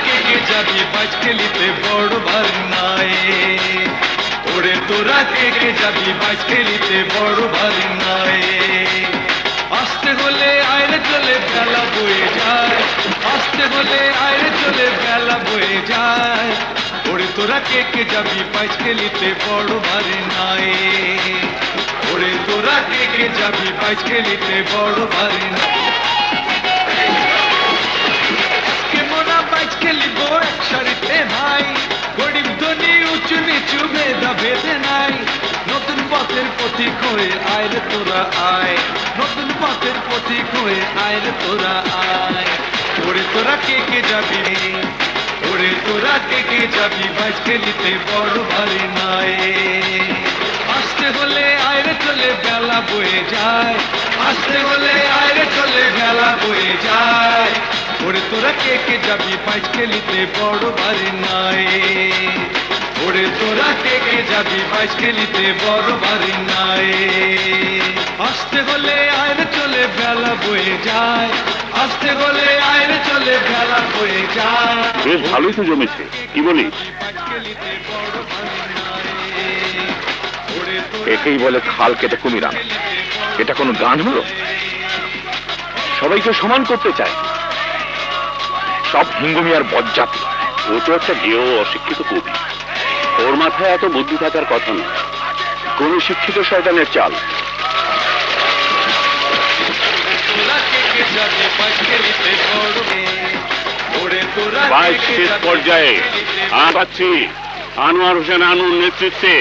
কে কে যাবি বাইচ খেলিতে বড় ভারী নাই ওরে তোরা কে কে যাবি বাইচ খেলিতে বড় ভারী নাই আসতে হলে আইরে চলে বেলা বয়ে যায় আসতে হলে আইরে চলে বেলা বয়ে যায় ওরে তোরা কে কে যাবি বাইচ খেলিতে বড় ভারী নাই ওরে তোরা কে কে যাবি বাইচ খেলিতে বড় ভারী নাই কেমনা বাইচ খেলিব এক সারিতে ভাই গরিব ধনী উঁচু নিচু ভেদা ভেদে নাই নতুন পথের পথিক হয়ে আয় তোরা আয় নতুন পথের পথিক হয়ে আয় তোরা আয় ওরে তোরা কে কে যাবি ওরে তোরা কে কে যাবি বাইচ খেলিতে বড় ভারী নাই আসতে হলে আয়রে চলে বেলা বয়ে যায় আসতে হলে আয়রে চলে বেলা বয়ে যায় ওরে তোরা কে কে যাবি বাইচ খেলিতে বড় ভারী নাই ওরে তোরা কে কে যাবি বাইচ খেলিতে বড় ভারী নাই আসতে হলে আয়রে চলে বেলা বয়ে যায় আসতে হলে আয়রে চলে বেলা বয়ে যায় বেশ ভালোই তো জমেছে কি বলিস একেই বলে খাল কেটে কুমির আনা এটা কোনো গান হলো সবাইকে সমান করতে চায় সব হিঙ্গুমিয়ার বজ্জাতি ও তো একটা গেও অশিক্ষিত কবি ওর মাথায় এত বুদ্ধি থাকার কথা না কোন শিক্ষিত শয়তানের চাল শেষ পর্যায়ে পাচ্ছি আনোয়ার হোসেন আনুর নেতৃত্বে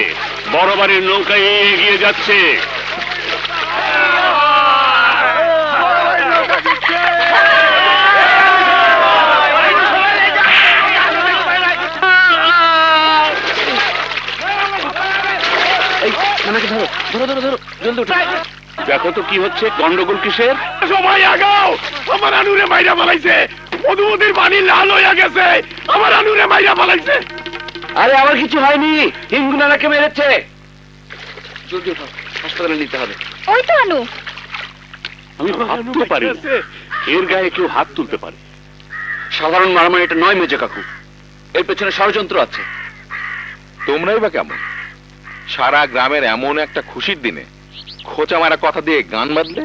বড় বাড়ির নৌকায় এগিয়ে যাচ্ছে দেখো তো কি হচ্ছে গন্ডগোল কিসের সময় আগাও আমার আনুরে মাইরা পালাইছে মধুমতির পানি লাল হইয়া গেছে আমার আনুরে মাইরা পালাইছে আরে আমার কিছু হয়নি হিঙ্গুনাকে মেরেছে জলদি হাসপাতালে নিতে হবে ওই তো আনু আমি ভাবতে পারি এর গায়ে কেউ হাত তুলতে পারে সাধারণ মারামারি এটা নয় মেজে কাকু এর পেছনে ষড়যন্ত্র আছে তোমরাই বা কেমন সারা গ্রামের এমন একটা খুশির দিনে খোঁচা মারা কথা দিয়ে গান বাঁধলে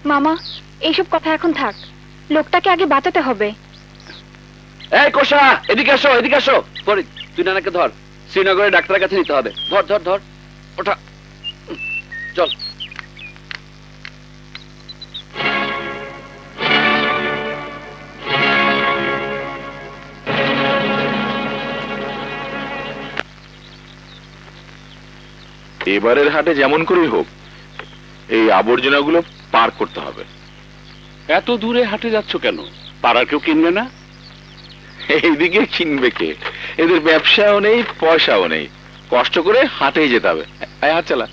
মামা এইসব কথা এখন থাক লোকটাকে আগে বাঁচাতে হবে এই কোষা এদিকে আসো এদিকে আসো পরে তুই নানাকে ধর শ্রীনগরের ডাক্তারের কাছে নিতে হবে ধর ধর ধর ওঠা চল এবারের হাটে যেমন করেই হোক এই আবর্জনাগুলো পার করতে হবে এত দূরে হাটে যাচ্ছ কেন পাড়ার কেউ কিনবে না এইদিকে কিনবে কে এদের ব্যবসাও নেই পয়সাও নেই কষ্ট করে হাটেই যেতে হবে হাট চালা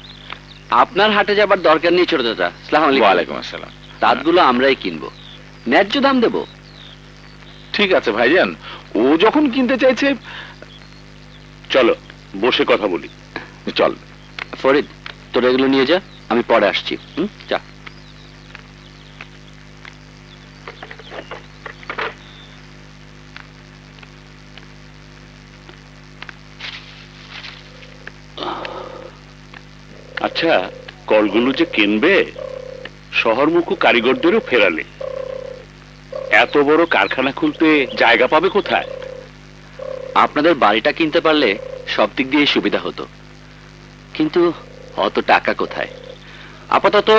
আপনার হাটে যাবার দরকার নেই ছোট দাদা আসসালামু আলাইকুম ওয়ালাইকুম আসসালাম তাঁতগুলো আমরাই কিনবো ন্যায্য দাম দেব ঠিক আছে ভাইজান ও যখন কিনতে চাইছে চলো বসে কথা বলি চল ফরিদ তোর এগুলো নিয়ে যা আমি পরে আসছি যা আচ্ছা কলগুলো যে কিনবে শহরমুখী কারিগরদেরও ফেরালে এত বড় কারখানা খুলতে জায়গা পাবে কোথায় আপনাদের বাড়িটা কিনতে পারলে সব দিক দিয়ে সুবিধা হতো কিন্তু অত টাকা কোথায় আপাতত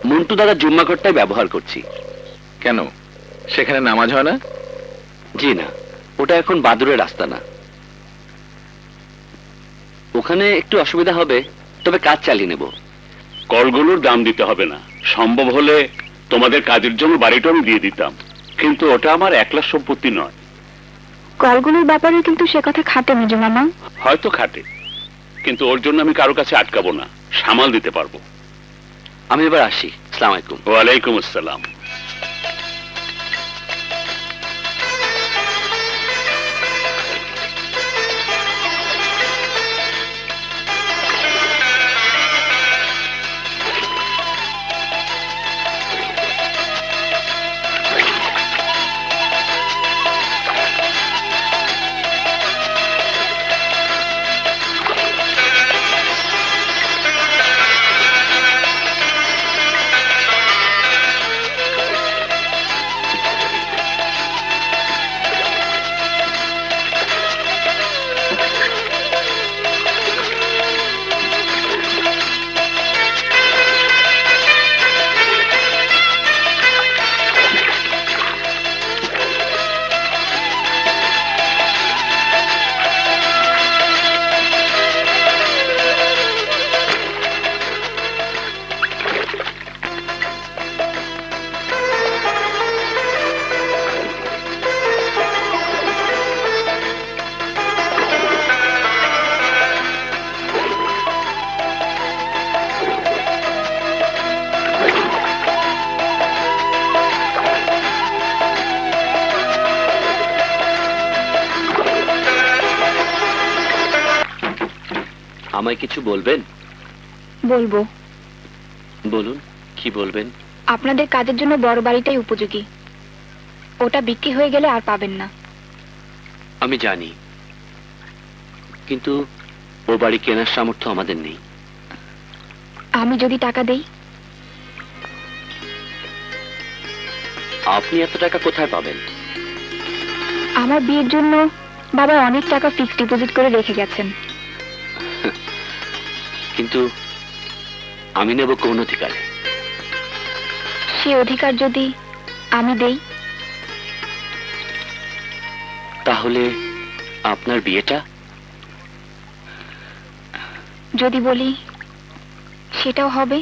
মন্টু দাদা জুম্মা ঘরটাই ব্যবহার করছি কেন সেখানে নামাজ হয় না জি না ওটা এখন বাদুরের রাস্তা না ওখানে একটু অসুবিধা হবে তবে কাজ চালিয়ে নেব কলগুলোর দাম দিতে হবে না সম্ভব হলে তোমাদের কাজের জন্য বাড়িটা আমি দিয়ে দিতাম কিন্তু ওটা আমার একলা সম্পত্তি নয় কলগুলোর ব্যাপারে কিন্তু সে কথা খাটে মেজো মামা হয়তো খাটে কিন্তু ওর জন্য আমি কারো কাছে আটকাবো না সামাল দিতে পারবো আমি এবার আসি আসসালামু আলাইকুম ওয়ালাইকুম আসসালাম আমায় কিছু বলবেন? বলবো। বলুন, কি বলবেন? আপনাদের কাজের জন্য বড় বাড়িটাই উপযোগী। ওটা বিক্রি হয়ে গেলে আর পাবেন না। আমি জানি, কিন্তু ও বাড়ি কেনার সামর্থ্য আমাদের নেই। আমি যদি টাকা দেই? আপনি এত টাকা কোথায় পাবেন? আমার বিয়ের জন্য বাবা অনেক টাকা ফিক্সড ডিপোজিট করে রেখে গেছেন। কিন্তু আমি নেব কোন অধিকারে? সে অধিকার যদি আমি দেই, তাহলে আপনার বিয়েটা? যদি বলি সেটাও হবে।